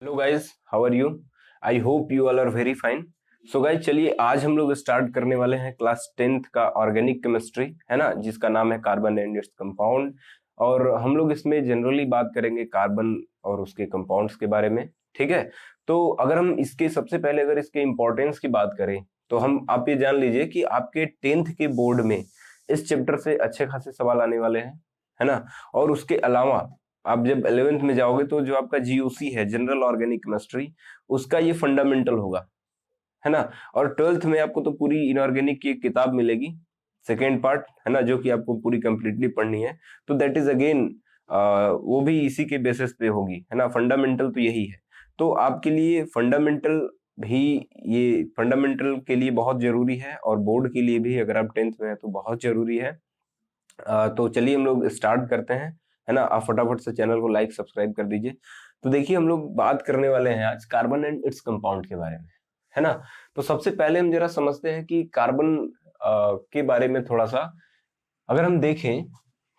Hello guys, how are you? I hope you all are very fine. So guys, चलिए आज हम लोग start करने वाले हैं क्लास 10th का ऑर्गेनिक केमिस्ट्री, है ना, जिसका नाम है कार्बन एंड इट्स कंपाउंड। और हम लोग इसमें जनरली बात करेंगे कार्बन और उसके कंपाउंड्स के बारे में। ठीक है, तो अगर हम इसके सबसे पहले अगर इसके इंपॉर्टेंस की बात करें तो हम आप ये जान लीजिए कि आपके 10th के बोर्ड में इस चैप्टर से अच्छे खासे सवाल आने वाले हैं, है ना। और उसके अलावा आप जब 11th में जाओगे तो जो आपका जीओसी है, जनरल ऑर्गेनिक केमिस्ट्री, उसका ये फंडामेंटल होगा, है ना। और 12th में आपको तो पूरी इनऑर्गेनिक की एक किताब मिलेगी, सेकेंड पार्ट, है ना, जो कि आपको पूरी कंप्लीटली पढ़नी है। तो दैट इज अगेन वो भी इसी के बेसिस पे होगी, है ना। फंडामेंटल तो यही है। तो आपके लिए फंडामेंटल भी, ये फंडामेंटल के लिए बहुत जरूरी है और बोर्ड के लिए भी, अगर आप 10th में है तो बहुत जरूरी है। तो चलिए हम लोग स्टार्ट करते हैं, है ना। आप फटाफट से चैनल को लाइक सब्सक्राइब कर दीजिए। तो देखिए, हम लोग बात करने वाले हैं आज कार्बन एंड इट्स कंपाउंड के बारे में, है ना। तो सबसे पहले हम जरा समझते हैं कि कार्बन के बारे में थोड़ा सा अगर हम देखें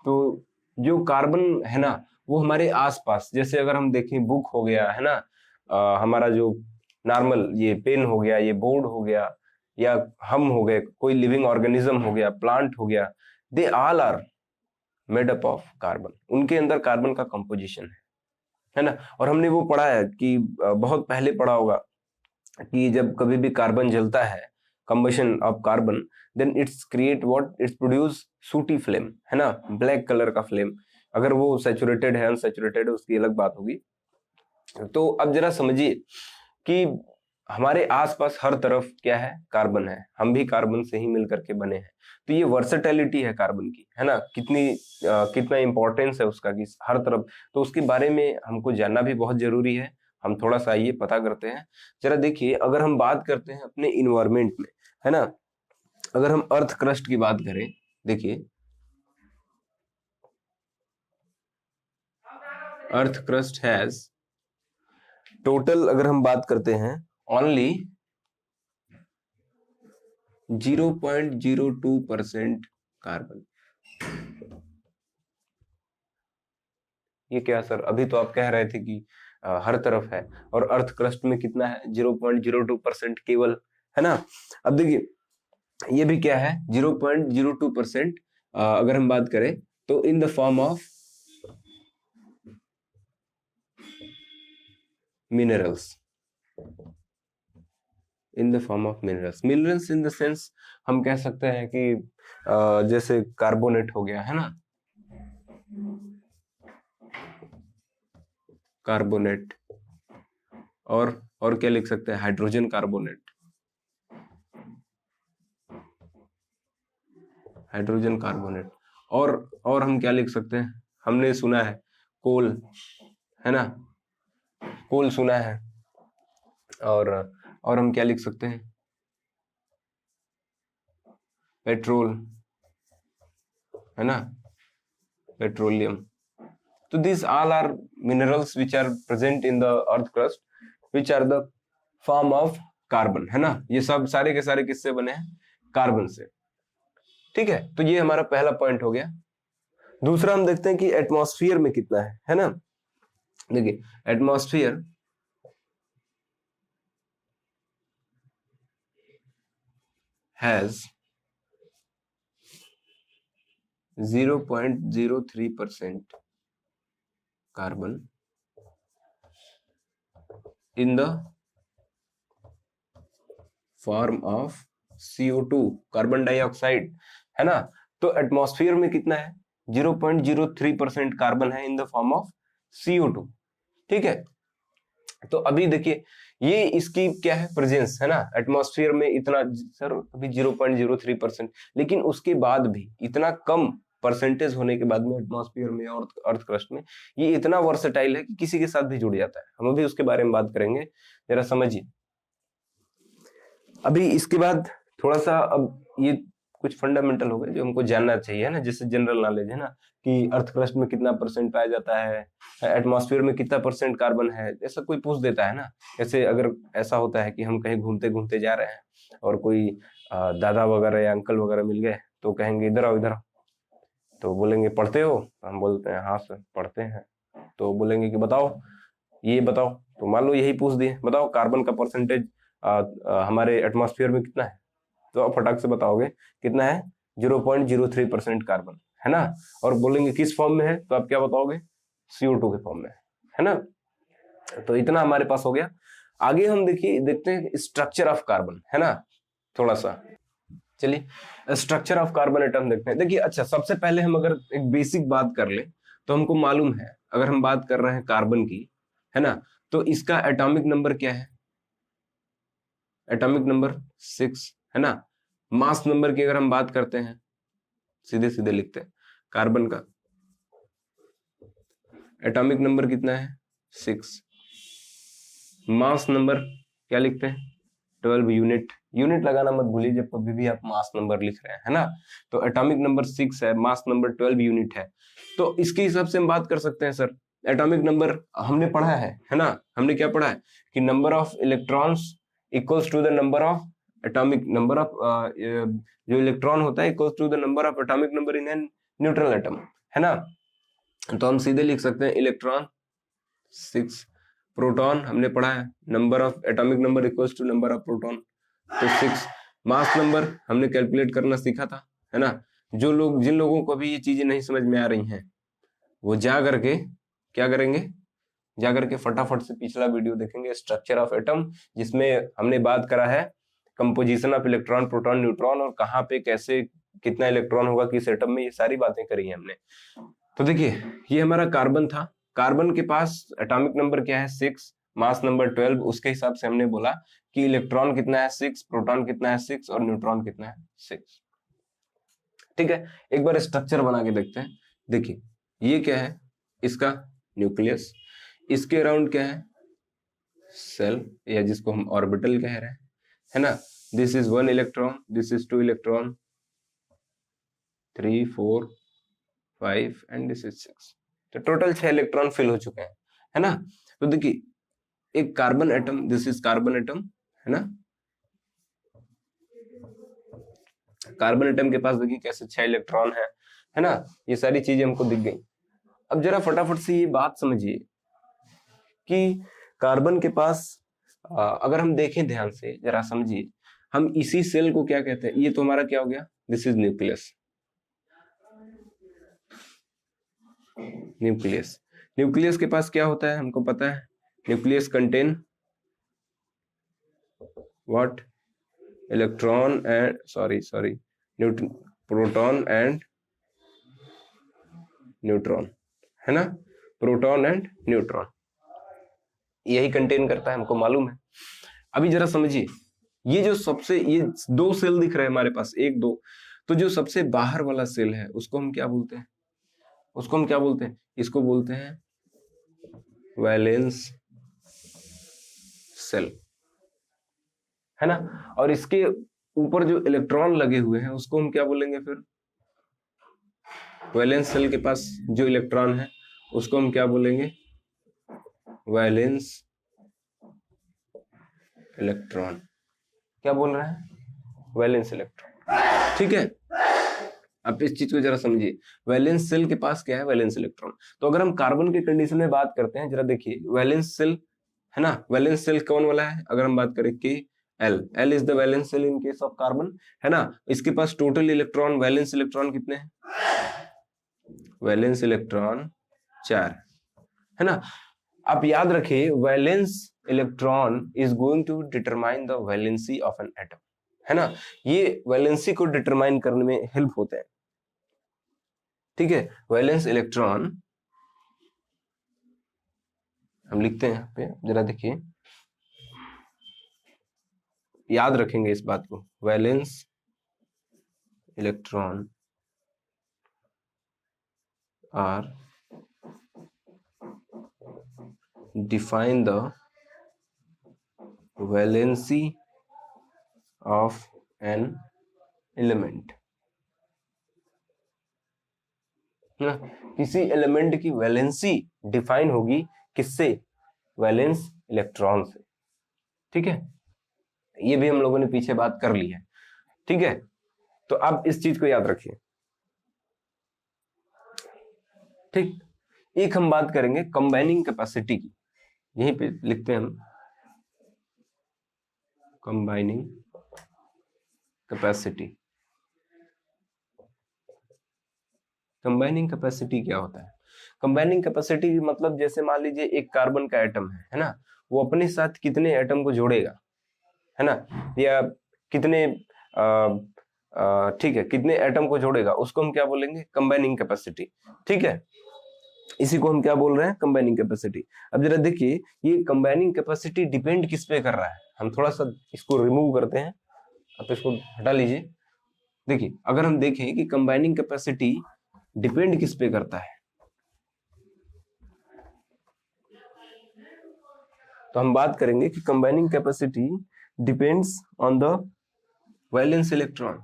तो जो कार्बन है ना, वो हमारे आसपास, जैसे अगर हम देखें बुक हो गया, है ना, हमारा जो नॉर्मल ये पेन हो गया, ये बोर्ड हो गया, या हम हो गए, कोई लिविंग ऑर्गेनिज्म हो गया, प्लांट हो गया, they all are made up of carbon. उनके अंदर कार्बन का कंपोजिशन है ना। और हमने वो पढ़ा है कि बहुत पहले पढ़ा होगा कि जब कभी भी कार्बन जलता है, combustion of carbon, then it's create what, it's produce sooty flame, है ना, ब्लैक कलर का फ्लेम। अगर वो सैचुरेटेड है अनसैचुरेटेड है उसकी अलग बात होगी। तो अब जरा समझिए कि हमारे आसपास हर तरफ क्या है, कार्बन है। हम भी कार्बन से ही मिल करके बने हैं। तो ये वर्सेटैलिटी है कार्बन की, है ना, कितना इंपॉर्टेंस है उसका कि हर तरफ। तो उसके बारे में हमको जानना भी बहुत जरूरी है। हम थोड़ा सा ये पता करते हैं। जरा देखिए, अगर हम बात करते हैं अपने इन्वायरमेंट में, है ना, अगर हम अर्थ क्रस्ट की बात करें, देखिए अर्थ क्रस्ट हैज टोटल, अगर हम बात करते हैं, ओनली 0.02% कार्बन। ये क्या सर, अभी तो आप कह रहे थे कि हर तरफ है, और अर्थ क्रस्ट में कितना है, 0.02% केवल, है ना। अब देखिए, ये भी क्या है, 0.02%। अगर हम बात करें तो in the form of minerals, in the form of minerals, minerals in the sense हम कह सकते हैं कि जैसे कार्बोनेट हो गया, है ना, कार्बोनेट। और क्या लिख सकते हैं, हाइड्रोजन कार्बोनेट, हाइड्रोजन कार्बोनेट। और हम क्या लिख सकते हैं, हमने सुना है कोल, है ना, कोल सुना है। और हम क्या लिख सकते हैं, पेट्रोल, है ना, पेट्रोलियम। तो this all are minerals which are present in the earth crust, which are the form of carbon, है ना। ये सब सारे के सारे किससे बने हैं, कार्बन से। ठीक है, तो ये हमारा पहला पॉइंट हो गया। दूसरा हम देखते हैं कि एटमॉस्फेयर में कितना है ना। देखिए, atmosphere has 0.03% carbon in the form of CO2, carbon dioxide, है ना। तो एटमॉस्फेयर में कितना है, 0.03% कार्बन है in the form of CO2। ठीक है, तो अभी देखिए, ये इसकी क्या है, प्रेजेंस, है ना, एटमॉस्फेयर में इतना, सर अभी 0.03%, लेकिन उसके बाद भी इतना कम परसेंटेज होने के बाद में एटमॉस्फेयर में और अर्थ क्रस्ट में ये इतना वर्सेटाइल है कि किसी के साथ भी जुड़ जाता है। हम अभी उसके बारे में बात करेंगे, जरा समझिए। अभी इसके बाद थोड़ा सा, अब ये कुछ फंडामेंटल हो गए जो हमको जानना चाहिए, है ना, जैसे जनरल नॉलेज, है ना, कि अर्थ क्रस्ट में कितना परसेंट पाया जाता है, एटमॉस्फेयर में कितना परसेंट कार्बन है, ऐसा कोई पूछ देता है ना। जैसे अगर ऐसा होता है कि हम कहीं घूमते घूमते जा रहे हैं और कोई दादा वगैरह या अंकल वगैरह मिल गए, तो कहेंगे इधर आओ इधर आओ, तो बोलेंगे पढ़ते हो, हम बोलते हैं हाँ सर पढ़ते हैं। तो बोलेंगे कि बताओ ये बताओ। तो मान लो यही पूछ दिए, बताओ कार्बन का परसेंटेज हमारे एटमॉस्फेयर में कितना है, तो आप फटाक से बताओगे कितना है, 0.03% कार्बन, है ना। और बोलेंगे किस फॉर्म में है, तो आप क्या बताओगे, CO2 के फॉर्म में है ना। तो इतना हमारे पास हो गया। आगे हम देखते हैं स्ट्रक्चर ऑफ कार्बन, है ना, थोड़ा सा। चलिए स्ट्रक्चर ऑफ कार्बन एटम देखते हैं। देखिए अच्छा, सबसे पहले हम अगर एक बेसिक बात कर ले, तो हमको मालूम है, अगर हम बात कर रहे हैं कार्बन की, है ना, तो इसका एटॉमिक नंबर क्या है, एटॉमिक नंबर 6, है ना। मास नंबर की अगर हम बात करते हैं, सीधे सीधे लिखते हैं, कार्बन का एटॉमिक नंबर कितना है, 6। मास नंबर क्या लिखते हैं, 12 यूनिट। यूनिट लगाना मत भूलिए जब कभी भी आप मास नंबर लिख रहे हैं, है ना। तो एटॉमिक नंबर 6 है, मास नंबर 12 यूनिट है। तो इसके हिसाब से हम बात कर सकते हैं सर, एटॉमिक नंबर हमने पढ़ा है ना, हमने क्या पढ़ा है कि number of electrons equals to the number of atomic number of, जो इलेक्ट्रॉन होता है equals to the number of atomic number in an neutral atom, है ना। तो हम सीधे लिख सकते हैं इलेक्ट्रॉन 6, प्रोटॉन हमने पढ़ा है, number of atomic number equals to number of proton, तो 6। मास नंबर हमने कैलकुलेट करना सीखा था, है ना। जिन लोगों को अभी ये चीजें नहीं समझ में आ रही हैं, वो जा करके क्या करेंगे, जा करके फटाफट से पिछला वीडियो देखेंगे, स्ट्रक्चर ऑफ एटम, जिसमें हमने बात करा है composition of electron, proton, neutron, और कहाँ पे कैसे कितना इलेक्ट्रॉन होगा किस एटम में, ये सारी बातें करी है हमने। तो देखिए ये हमारा कार्बन था, कार्बन के पास एटॉमिक नंबर क्या है, 6, मास नंबर 12। उसके हिसाब से हमने बोला कि इलेक्ट्रॉन कितना है, 6, प्रोटॉन कितना है, 6, और न्यूट्रॉन कितना है, 6। ठीक है, एक बार स्ट्रक्चर बना के देखते हैं। देखिए ये क्या है, इसका न्यूक्लियस, इसके अराउंड क्या है, सेल, या जिसको हम ऑर्बिटल कह रहे हैं, है ना। This is 1 electron, this is 2 electron, 3, 4, 5 and this is 6। तो टोटल 6 इलेक्ट्रॉन फिल हो चुके हैं, है ना। तो देखिए एक carbon atom, this is carbon atom, है ना। कार्बन एटम के पास देखिए कैसे 6 इलेक्ट्रॉन है ना। ये सारी चीजें हमको दिख गई। अब जरा फटाफट से ये बात समझिए कि कार्बन के पास अगर हम देखें ध्यान से, जरा समझिए, हम इसी सेल को क्या कहते हैं, ये तो हमारा क्या हो गया, this is nucleus. Nucleus, nucleus के पास क्या होता है हमको पता है, nucleus contain what, electron and sorry proton and neutron, है ना, प्रोटॉन एंड न्यूट्रॉन, यही कंटेन करता है, हमको मालूम है। अभी जरा समझिए, ये जो सबसे, ये 2 सेल दिख रहे हैं हमारे पास, 1, 2, तो जो सबसे बाहर वाला सेल है उसको हम क्या बोलते हैं, उसको हम क्या बोलते हैं, इसको बोलते हैं वैलेंस सेल, है ना। और इसके ऊपर जो इलेक्ट्रॉन लगे हुए हैं उसको हम क्या बोलेंगे फिर, वैलेंस सेल के पास जो इलेक्ट्रॉन है उसको हम क्या बोलेंगे, वैलेंस इलेक्ट्रॉन। क्या बोल रहे हैं, वैलेंस इलेक्ट्रॉन, ठीक है। अब इस चीज को जरा समझिए, वैलेंस सेल के पास क्या है, वैलेंस इलेक्ट्रॉन। तो अगर हम कार्बन के कंडीशन में बात करते हैं, जरा देखिए वैलेंस सेल, है ना, वैलेंस सेल कौन वाला है, अगर हम बात करें कि L is the valence shell in case of carbon, है ना। इसके पास टोटल इलेक्ट्रॉन, वैलेंस इलेक्ट्रॉन कितने हैं, वैलेंस इलेक्ट्रॉन 4, है ना। आप याद रखिए valence electron is going to determine the valency of an atom, है ना। ये वैलेंसी को डिटरमाइन करने में हेल्प होते हैं, ठीक है। वैलेंस इलेक्ट्रॉन हम लिखते हैं यहाँ पे, जरा देखिए, याद रखेंगे इस बात को, valence electron are define the valency of an element, ना, किसी एलिमेंट की वैलेंसी डिफाइन होगी किससे, वैलेंस इलेक्ट्रॉन से, ठीक है। ये भी हम लोगों ने पीछे बात कर ली है, ठीक है। तो आप इस चीज को याद रखिए, ठीक। एक हम बात करेंगे कंबाइनिंग कैपेसिटी की, यहीं पे लिखते हैं हम कंबाइनिंग कैपेसिटी। कंबाइनिंग कैपेसिटी क्या होता है? कंबाइनिंग कैपेसिटी मतलब जैसे मान लीजिए एक कार्बन का एटम है ना, वो अपने साथ कितने एटम को जोड़ेगा, है ना, या कितने ठीक है, कितने एटम को जोड़ेगा, उसको हम क्या बोलेंगे? Combining capacity. ठीक है, इसी को हम क्या बोल रहे हैं? Combining capacity. अब जरा देखिए, ये कंबाइनिंग कैपेसिटी डिपेंड किस पे कर रहा है? हम थोड़ा सा इसको रिमूव करते हैं, आप इसको हटा लीजिए। देखिए, अगर हम देखें कि कंबाइनिंग कैपेसिटी डिपेंड किस पे करता है, तो हम बात करेंगे कि combining capacity depends on the valence electron,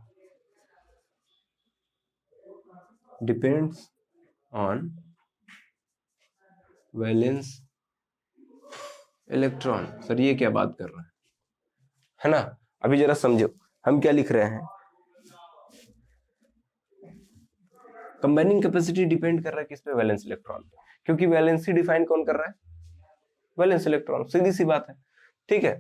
depends on valence electron. Sir ये क्या बात कर रहे हैं, है ना? अभी जरा समझो हम क्या लिख रहे हैं। कंबाइनिंग कैपेसिटी डिपेंड कर रहा है किस पे? वैलेंस इलेक्ट्रॉन पे, क्योंकि वैलेंसी डिफाइन कौन कर रहा है? Valence electron. सीधी सी बात है। ठीक है,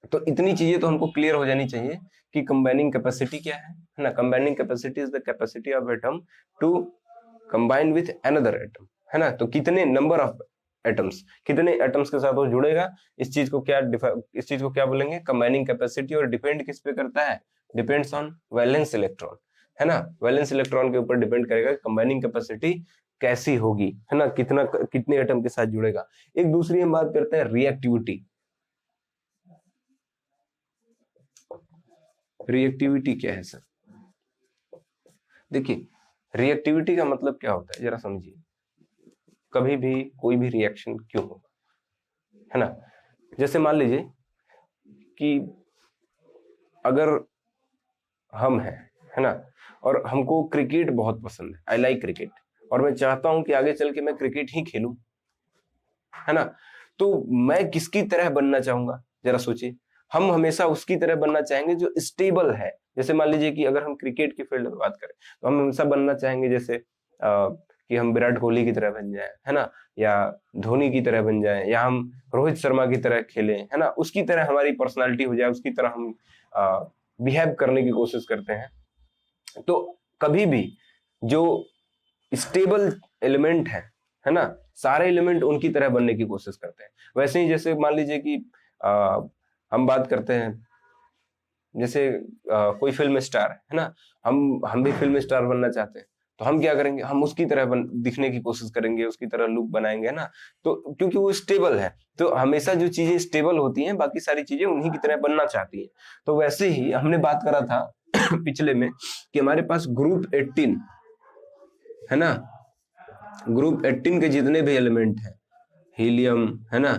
तो इतनी चीजें तो हमको क्लियर हो जानी चाहिए कि कंबाइनिंग कैपेसिटी क्या है ना? Combining capacity is the capacity of atom to combine with another atom, है ना? तो कितने नंबर ऑफ एटम्स, कितने एटम्स के साथ वो जुड़ेगा, इस चीज को क्या बोलेंगे? Combining capacity. और डिपेंड किस पे करता है? डिपेंड्स ऑन वैलेंस इलेक्ट्रॉन, है ना? वैलेंस इलेक्ट्रॉन के ऊपर डिपेंड करेगा कंबाइनिंग कैपेसिटी कैसी होगी, है ना, कितने एटम के साथ जुड़ेगा। एक दूसरी हम बात करते हैं रिएक्टिविटी। रिएक्टिविटी क्या है सर? देखिए, रिएक्टिविटी का मतलब क्या होता है जरा समझिए। कभी भी कोई भी रिएक्शन क्यों होगा, है ना? जैसे मान लीजिए कि अगर हम हैं, है ना, और हमको क्रिकेट बहुत पसंद है, आई लाइक क्रिकेट, और मैं चाहता हूं कि आगे चल के मैं क्रिकेट ही खेलूं, है ना, तो मैं किसकी तरह बनना चाहूंगा? जरा सोचिए। हम हमेशा उसकी तरह बनना चाहेंगे जो स्टेबल है। जैसे मान लीजिए कि अगर हम क्रिकेट की फील्ड में बात करें, तो हम हमेशा बनना चाहेंगे जैसे कि हम विराट कोहली की तरह बन जाए, है ना, या धोनी की तरह बन जाए, या हम रोहित शर्मा की तरह खेलें, है ना, उसकी तरह हमारी पर्सनालिटी हो जाए, उसकी तरह हम बिहेव करने की कोशिश करते हैं। तो कभी भी जो स्टेबल एलिमेंट है ना, सारे एलिमेंट उनकी तरह बनने की कोशिश करते हैं। वैसे ही जैसे मान लीजिए कि हम बात करते हैं, जैसे कोई फिल्म स्टार है ना, हम भी फिल्म स्टार बनना चाहते हैं, तो हम क्या करेंगे? हम उसकी तरह दिखने की कोशिश करेंगे, उसकी तरह लुक बनाएंगे, है ना। तो क्योंकि वो स्टेबल है, तो हमेशा जो चीजें स्टेबल होती हैं, बाकी सारी चीजें उन्हीं की तरह बनना चाहती हैं। तो वैसे ही हमने बात करा था पिछले में कि हमारे पास ग्रुप 18, है ना, ग्रुप 18 के जितने भी एलिमेंट हैं, हीलियम, है ना,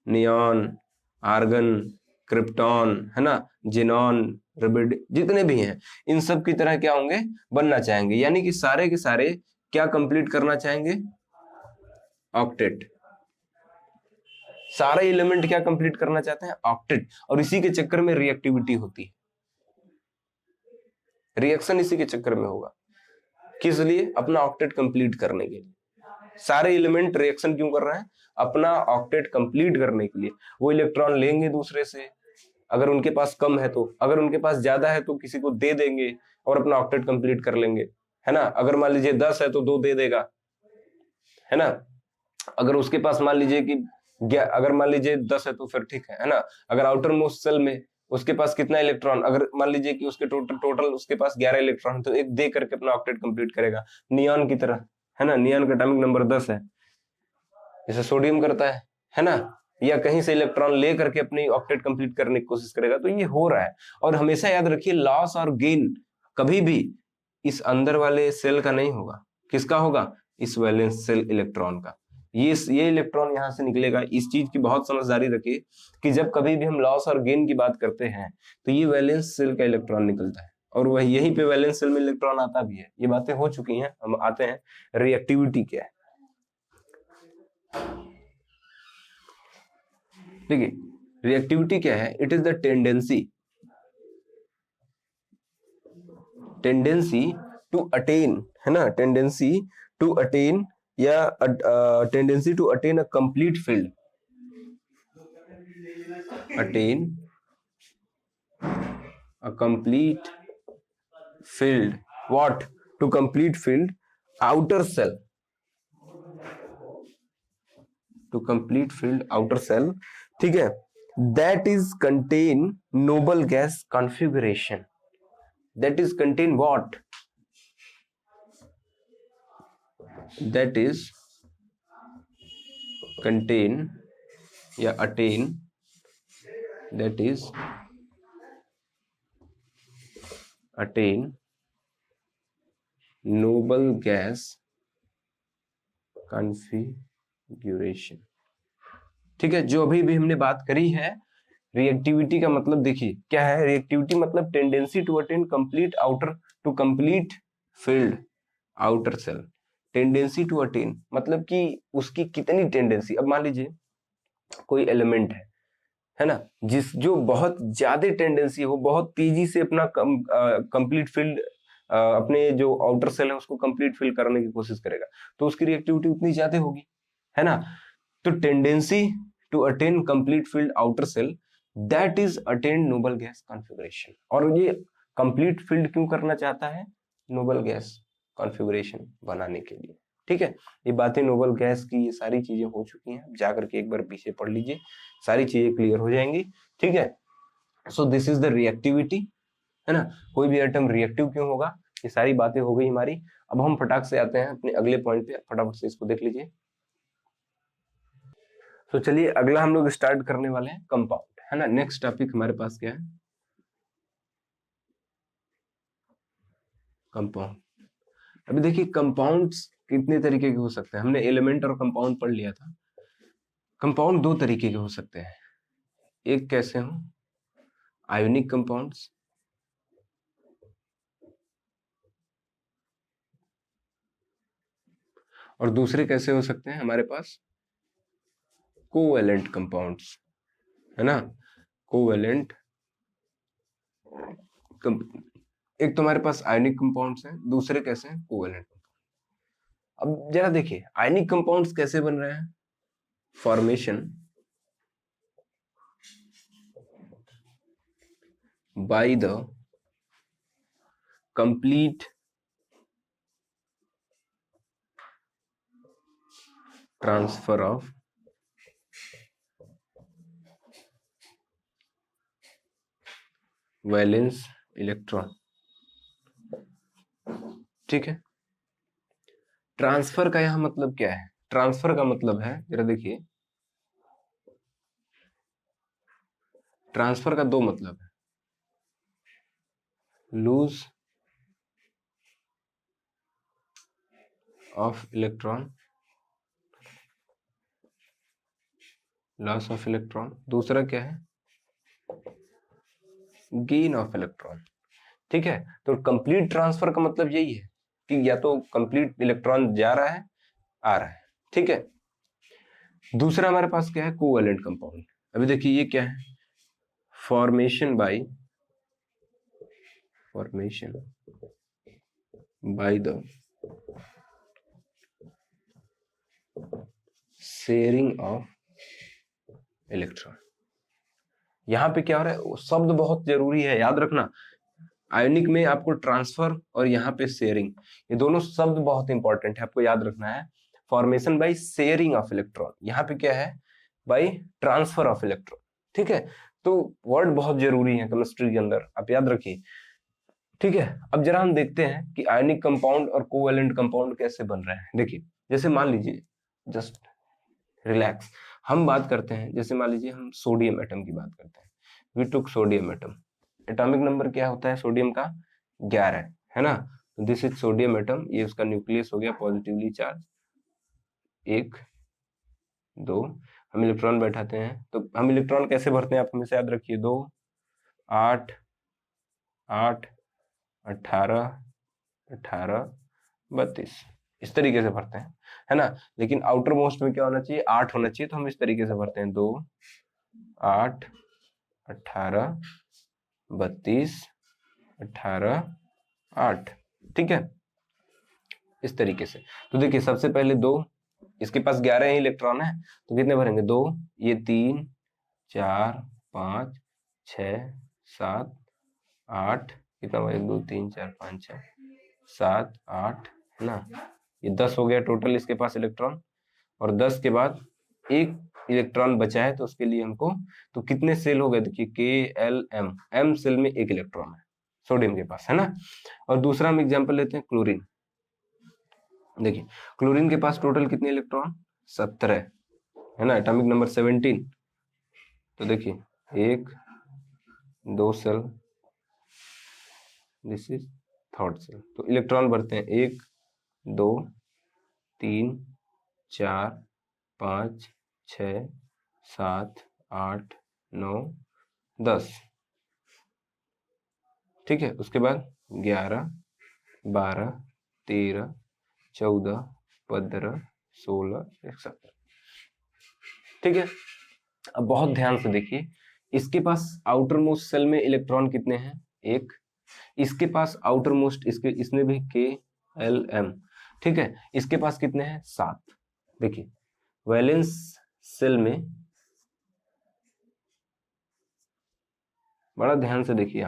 नियॉन, आर्गन, क्रिप्टॉन, है ना, जिनॉन, रुबिडियम, जितने भी हैं, इन सब की तरह क्या होंगे? बनना चाहेंगे। यानी कि सारे के सारे क्या कंप्लीट करना चाहेंगे? ऑक्टेट। सारे एलिमेंट क्या कंप्लीट करना चाहते हैं? ऑक्टेट। और इसी के चक्कर में रिएक्टिविटी होती है, रिएक्शन इसी के चक्कर में होगा। किस लिए? अपना ऑक्टेट कंप्लीट करने के लिए। सारे एलिमेंट रिएक्शन क्यों कर रहे हैं? अपना ऑक्टेट कंप्लीट करने के लिए। वो इलेक्ट्रॉन लेंगे दूसरे से, अगर उनके पास कम है तो, अगर उनके पास ज्यादा है तो किसी को दे देंगे और अपना ऑक्टेट कंप्लीट कर लेंगे, है ना। अगर मान लीजिए 10 है तो 2 दे देगा, है ना। अगर उसके पास मान लीजिए कि अगर मान लीजिए 10 है तो फिर ठीक है ना। अगर आउटर मोस्ट सेल में उसके पास कितना इलेक्ट्रॉन, अगर मान लीजिए कि उसके टोटल उसके पास 11 इलेक्ट्रॉन, तो एक दे करके अपना ऑक्टेट कंप्लीट करेगा, नियॉन की तरह, है ना। नियॉन का एटॉमिक नंबर 10 है, जैसे सोडियम करता है ना। या कहीं से इलेक्ट्रॉन ले करके अपनी ऑक्टेट कंप्लीट करने की कोशिश करेगा। तो ये हो रहा है। और हमेशा याद रखिए, लॉस और गेन कभी भी इस अंदर वाले सेल का नहीं होगा। किसका होगा? इस वैलेंस सेल इलेक्ट्रॉन का। ये इलेक्ट्रॉन यहां से निकलेगा। इस चीज की बहुत समझदारी रखिए कि जब कभी भी हम लॉस और गेन की बात करते हैं, तो ये वैलेंस सेल का इलेक्ट्रॉन निकलता है, और वह यहीं पे वैलेंस सेल में इलेक्ट्रॉन आता भी है। ये बातें हो चुकी हैं। हम आते हैं रिएक्टिविटी क्या है। देखिए, रिएक्टिविटी क्या है? It is the tendency to attain, है ना, टेंडेंसी टू अटेन या tendency to attain a complete field, attain a complete filled what? To complete filled outer cell. To complete filled outer cell, ठीक है, that is contain noble gas configuration. That is contain what? That is contain या attain, that is attain noble gas configuration. ठीक है, जो अभी भी हमने बात करी है रिएक्टिविटी का मतलब देखिए क्या है. रिएक्टिविटी मतलब tendency to attain complete outer to complete field outer shell. Tendency to attain मतलब कि उसकी कितनी टेंडेंसी. अब मान लीजिए कोई एलिमेंट है ना, जो बहुत ज्यादा टेंडेंसी हो, बहुत तेजी से अपना कंप्लीट फील्ड अपने जो आउटर सेल है उसको कंप्लीट फिल करने की कोशिश करेगा, तो उसकी रिएक्टिविटी उतनी ज्यादा होगी, है ना. तो tendency to attain complete field outer shell, that is attain noble gas configuration. और ये कंप्लीट फील्ड क्यों करना चाहता है? नोबल गैस कॉन्फ़िगरेशन बनाने के लिए. ठीक है, ये बातें नोबल गैस की ये सारी चीजें हो चुकी हैं. जाकर के एक बार पीछे पढ़ लीजिए, सारी चीजें क्लियर हो जाएंगी. ठीक है, so this is the reactivity, है ना. कोई भी एटम रिएक्टिव क्यों होगा, ये सारी बातें हो गई हमारी. अब हम फटाक से आते हैं अपने अगले पॉइंट पे, फटाफट से इसको देख लीजिए. तो चलिए अगला हम लोग स्टार्ट करने वाले हैं कंपाउंड, है ना. नेक्स्ट टॉपिक हमारे पास क्या है? कंपाउंड. अभी देखिए कंपाउंड्स कितने तरीके के हो सकते हैं. हमने एलिमेंट और कंपाउंड पढ़ लिया था. कंपाउंड दो तरीके के हो सकते हैं. एक कैसे हो? आयोनिक कंपाउंड्स, और दूसरे कैसे हो सकते हैं हमारे पास? कोवैलेंट कंपाउंड्स, है ना. कोवैलेंट एक तो हमारे पास आयनिक कंपाउंड्स हैं, दूसरे कैसे हैं? कोवैलेंट. अब जरा देखिए आयनिक कंपाउंड्स कैसे बन रहे हैं. Formation by the complete transfer of valence electron. ठीक है, ट्रांसफर का यहां मतलब क्या है? ट्रांसफर का मतलब है, जरा देखिए, ट्रांसफर का दो मतलब है. Lose of electron, loss of electron. दूसरा क्या है? Gain of electron. ठीक है, तो कंप्लीट ट्रांसफर का मतलब यही है कि या तो कंप्लीट इलेक्ट्रॉन जा रहा है, आ रहा है. ठीक है, दूसरा हमारे पास क्या है? Covalent compound. अभी देखिए ये क्या है? Formation by the sharing of electron. यहां पे क्या हो रहा है? शब्द बहुत जरूरी है, याद रखना. आयोनिक में आपको ट्रांसफर और यहाँ पे शेयरिंग, ये दोनों शब्द बहुत इंपॉर्टेंट है, आपको याद रखना है. Formation by sharing of electron, यहाँ पे क्या है? By transfer of electron. ठीक है, तो वर्ड बहुत जरूरी है केमिस्ट्री के अंदर, आप याद रखिए. ठीक है, अब जरा हम देखते हैं कि आयनिक कंपाउंड और कोवैलेंट कंपाउंड कैसे बन रहे हैं. देखिए जैसे मान लीजिए, जस्ट रिलैक्स, हम बात करते हैं, जैसे मान लीजिए हम सोडियम एटम की बात करते हैं. We took sodium atom. Atomic number क्या होता है सोडियम का? 11, है ना. तो दिस इज सोडियम एटम. ये उसका न्यूक्लियस हो गया पॉजिटिवली चार्ज. 1 2, हम इलेक्ट्रॉन बैठाते हैं, तो हम इलेक्ट्रॉन कैसे भरते हैं आप हमेशा याद रखिए. 2 8 8 18 18 32, इस तरीके से भरते हैं, है ना. लेकिन आउटर मोस्ट में क्या होना चाहिए? 8 होना चाहिए, तो हम इस तरीके से भरते हैं. 2 8 18 32 18 8. ठीक है, इस तरीके से. तो देखिए सबसे पहले 2, इसके पास 11 ही इलेक्ट्रॉन है, तो कितने भरेंगे? 2, ये 3 4 5 6 7 8, कितना हुआ, 1 2 3 4 5 6 7 8 है ना, ये 10 हो गया टोटल इसके पास इलेक्ट्रॉन। और 10 के बाद एक इलेक्ट्रॉन बचा है तो उसके लिए हमको, तो कितने सेल हो गए, देखिए KLM, M सेल में एक इलेक्ट्रॉन है सोडियम के पास, है ना। और दूसरा हम एग्जांपल लेते हैं क्लोरीन। देखिए क्लोरीन के पास टोटल कितने इलेक्ट्रॉन, 17 है ना, एटॉमिक नंबर 17। तो देखिए 1 2 shell, this is third shell, तो इलेक्ट्रॉन बढ़ते हैं 1 2 3 4 5 6 7 8 9 10, ठीक है। उसके बाद 11 12 13 14 15 16 17, ठीक है। अब बहुत ध्यान से देखिए, इसके पास आउटर मोस्ट सेल में इलेक्ट्रॉन कितने हैं, 1। इसके पास आउटर मोस्ट, इसमें भी KLM, ठीक है। इसके पास कितने हैं, 7। देखिए वैलेंस सेल में, बड़ा ध्यान से देखिए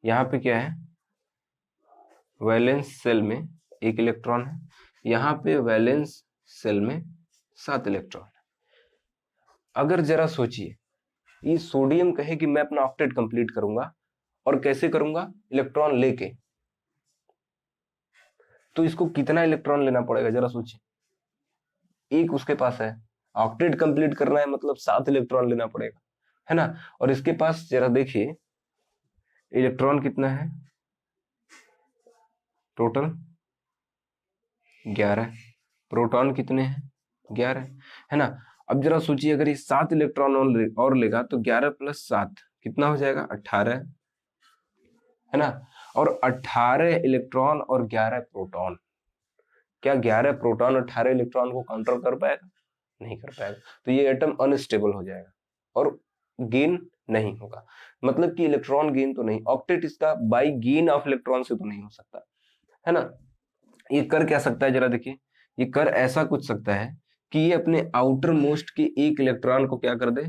यहाँ पे क्या है, वैलेंस सेल में 1 इलेक्ट्रॉन है, यहाँ पे वैलेंस सेल में 7 इलेक्ट्रॉन है। अगर जरा सोचिए, ये सोडियम कहे कि मैं अपना ऑक्टेट कंप्लीट करूंगा, और कैसे करूंगा, इलेक्ट्रॉन लेके, तो इसको कितना इलेक्ट्रॉन लेना पड़ेगा, जरा सोचिए। 1 उसके पास है, ऑक्टेट कंप्लीट करना है मतलब 7 इलेक्ट्रॉन लेना पड़ेगा, है ना। और इसके पास जरा देखिए इलेक्ट्रॉन कितना है, टोटल 11, प्रोटॉन कितने हैं, 11, है ना। अब जरा सोचिए, अगर ये 7 इलेक्ट्रॉन और लेगा तो 11 + 7 कितना हो जाएगा, 18, है ना। और 18 इलेक्ट्रॉन और 11 प्रोटॉन, क्या 11 प्रोटॉन 18 इलेक्ट्रॉन को काउंटर कर पाएगा, नहीं कर पाएगा। तो ये एटम अनस्टेबल हो जाएगा और गेन नहीं होगा, मतलब कि इलेक्ट्रॉन गेन तो नहीं, ऑक्टेट इसका बाई गेन ऑफ इलेक्ट्रॉन से तो नहीं हो सकता, है ना। ये कर क्या सकता है, जरा देखिए, ये कर ऐसा कुछ सकता है कि ये अपने आउटर मोस्ट के 1 इलेक्ट्रॉन को क्या कर दे,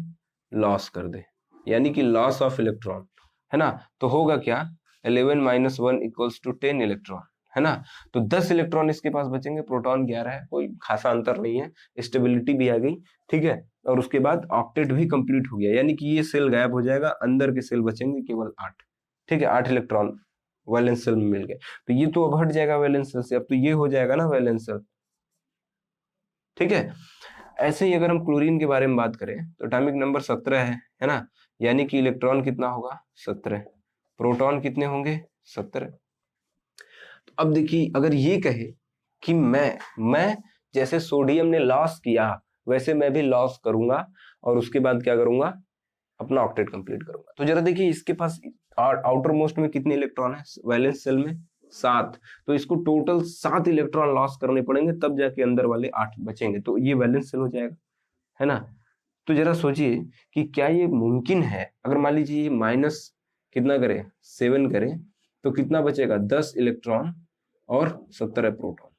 लॉस कर दे, यानी कि लॉस ऑफ इलेक्ट्रॉन, है ना। तो होगा क्या, 11 - 1 = 10 इलेक्ट्रॉन, है ना। तो 10 इलेक्ट्रॉन इसके पास बचेंगे, प्रोटॉन 11 है, कोई खासा अंतर नहीं है, स्टेबिलिटी भी आ गई, ठीक है। और उसके बाद ऑक्टेट भी कंप्लीट हो गया, यानी कि ये सेल गायब हो जाएगा, अंदर के सेल बचेंगे केवल 8, ठीक है। 8 इलेक्ट्रॉन वैलेंस सेल में मिल गए, तो ये तो अब हट जाएगा वैलेंस सेल से, अब तो ये हो जाएगा ना वैलेंस सेल, ठीक है। ऐसे ही अगर हम क्लोरीन के बारे में बात करें तो एटॉमिक नंबर 17 है ना, यानी कि इलेक्ट्रॉन कितना होगा, 17, प्रोटॉन कितने होंगे, 17। तो अब देखिए, अगर ये कहे कि मैं जैसे सोडियम ने लॉस किया वैसे मैं भी लॉस करूंगा, और उसके बाद क्या करूंगा, अपना ऑक्टेट कंप्लीट करूंगा। तो जरा देखिए, इसके पास आउटर मोस्ट में कितने इलेक्ट्रॉन है, वैलेंस सेल में 7, तो इसको टोटल 7 इलेक्ट्रॉन लॉस करने पड़ेंगे, तब जाके अंदर वाले 8 बचेंगे, तो ये वैलेंस सेल हो जाएगा, है ना। तो जरा सोचिए कि क्या ये मुमकिन है, अगर मान लीजिए ये माइनस कितना करे, 7 करे, तो कितना बचेगा, 10 इलेक्ट्रॉन और 17 प्रोटॉन।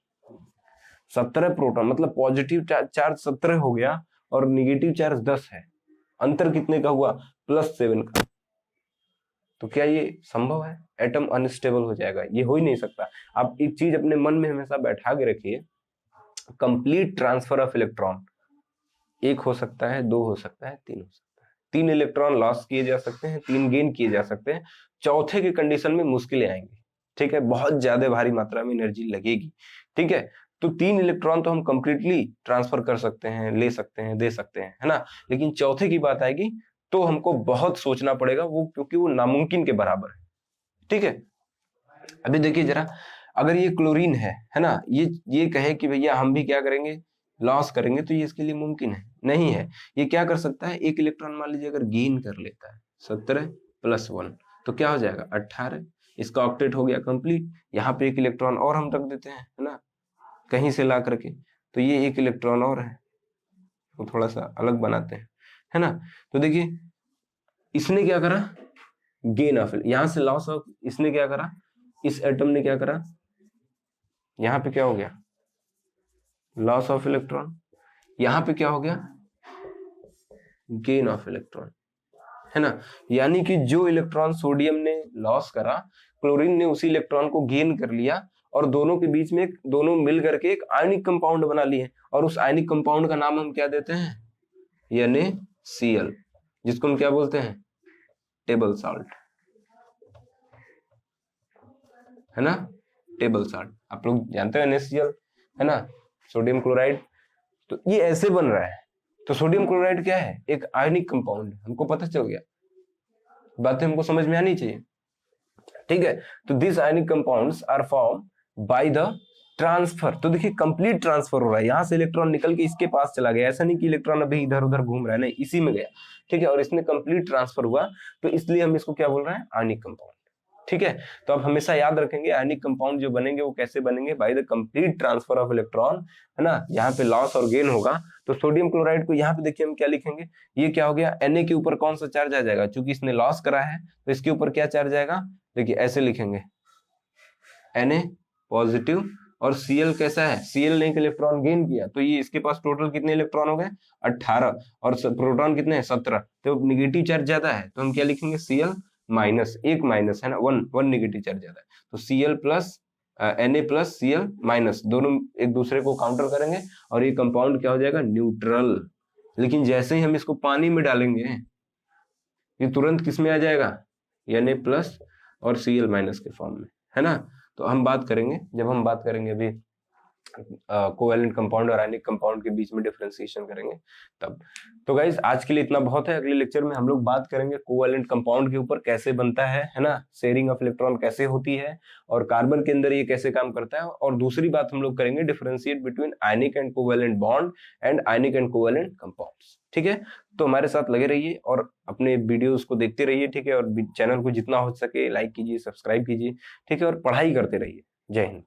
17 प्रोटॉन मतलब पॉजिटिव चार्ज 17 हो गया और निगेटिव चार्ज 10 है, अंतर कितने का हुआ, +7 का। तो क्या ये संभव है, एटम अनस्टेबल हो जाएगा, ये हो ही नहीं सकता। आप एक चीज अपने मन में हमेशा बैठा के रखिए, कंप्लीट ट्रांसफर ऑफ इलेक्ट्रॉन 1 हो सकता है, 2 हो सकता है, 3 हो सकता है, 3 इलेक्ट्रॉन लॉस किए जा सकते हैं, 3 गेन किए जा सकते हैं, चौथे के कंडीशन में मुश्किलें आएंगी, ठीक है, बहुत ज्यादा भारी मात्रा में एनर्जी लगेगी, ठीक है। तो 3 इलेक्ट्रॉन तो हम कंप्लीटली ट्रांसफर कर सकते हैं, ले सकते हैं, दे सकते हैं, है ना। लेकिन चौथे की बात आएगी तो हमको बहुत सोचना पड़ेगा, वो क्योंकि वो नामुमकिन के बराबर है, ठीक है। अभी देखिए जरा, अगर ये क्लोरीन है ना, ये कहे कि भैया हम भी क्या करेंगे, लॉस करेंगे, तो ये इसके लिए मुमकिन है, नहीं है। ये क्या कर सकता है, 1 इलेक्ट्रॉन मान लीजिए अगर गेन कर लेता है, 17 + 1 तो क्या हो जाएगा, 18, इसका ऑक्टेट हो गया कंप्लीट। यहाँ पे 1 इलेक्ट्रॉन और हम रख देते हैं, है ना, कहीं से ला करके, तो ये 1 इलेक्ट्रॉन और है, तो थोड़ा सा अलग बनाते हैं, है ना। तो देखिए इसने क्या करा, गेन ऑफ, यहां से लॉस ऑफ, इसने क्या करा, इस एटम ने क्या करा, यहाँ पे क्या हो गया, लॉस ऑफ इलेक्ट्रॉन, यहाँ पे क्या हो गया, गेन ऑफ इलेक्ट्रॉन, है ना। यानी कि जो इलेक्ट्रॉन सोडियम ने लॉस करा, क्लोरीन ने उसी इलेक्ट्रॉन को गेन कर लिया और दोनों के बीच में दोनों मिल करके एक आयनिक कंपाउंड बना लिए, और उस आयनिक कंपाउंड का नाम हम क्या देते हैं, NaCl, जिसको हम क्या बोलते हैं, टेबल साल्ट, है ना, टेबल साल्ट। आप लोग जानते हैं NaCl, है ना, सोडियम क्लोराइड। तो ये ऐसे बन रहा है। तो सोडियम क्लोराइड क्या है, एक आयनिक कंपाउंड, हमको पता चल गया, बातें हमको समझ में आनी चाहिए, ठीक है। तो this ionic compounds are form by the transfer. तो देखिए कंप्लीट ट्रांसफर हो रहा है, यहां से इलेक्ट्रॉन निकल के इसके पास चला गया, ऐसा नहीं कि इलेक्ट्रॉन अभी इधर उधर घूम रहा है, नहीं, इसी में गया, ठीक है, और इसमें कंप्लीट ट्रांसफर हुआ, तो इसलिए हम इसको क्या बोल रहे हैं, आयनिक कंपाउंड, ठीक है। तो आप हमेशा याद रखेंगे आयनिक कंपाउंड जो बनेंगे वो कैसे बनेंगे, by the complete transfer of electron, है ना। यहाँ पे लॉस और गेन होगा। तो सोडियम क्लोराइड को यहाँ पे देखिए हम क्या लिखेंगे, ये क्या हो गया, Na के ऊपर कौन सा चार्ज आ जाएगा, क्योंकि इसने लॉस करा है तो इसके ऊपर क्या चार्ज आएगा, देखिए ऐसे लिखेंगे, Na पॉजिटिव, और Cl कैसा है, Cl ने एक इलेक्ट्रॉन गेन किया, तो ये इसके पास टोटल कितने इलेक्ट्रॉन हो गए, 18, और प्रोटॉन कितने हैं, 17, तो निगेटिव चार्ज ज्यादा है, तो हम क्या लिखेंगे, Cl माइनस, एक माइनस, है ना, वन निगेटिव चार्ज ज्यादा है, तो Cl plus Na plus Cl minus, दोनों एक दूसरे को काउंटर करेंगे और ये कंपाउंड क्या हो जाएगा, न्यूट्रल। लेकिन जैसे ही हम इसको पानी में डालेंगे, ये तुरंत किस में आ जाएगा, Na प्लस और Cl माइनस के फॉर्म में, है ना। तो हम बात करेंगे, जब हम बात करेंगे अभी कोवैलेंट कंपाउंड और आयनिक कंपाउंड के बीच में डिफरेंशिएशन करेंगे तब। तो गाइज आज के लिए इतना बहुत है, अगले लेक्चर में हम लोग बात करेंगे कोवैलेंट कंपाउंड के ऊपर कैसे बनता है ना, शेयरिंग ऑफ इलेक्ट्रॉन कैसे होती है, और कार्बन के अंदर ये कैसे काम करता है, और दूसरी बात हम लोग करेंगे differentiate between ionic and covalent bond and ionic and covalent compounds, ठीक है। तो हमारे साथ लगे रहिए और अपने वीडियोस को देखते रहिए, ठीक है, और चैनल को जितना हो सके लाइक कीजिए, सब्सक्राइब कीजिए, ठीक है, और पढ़ाई करते रहिए। जय हिंद।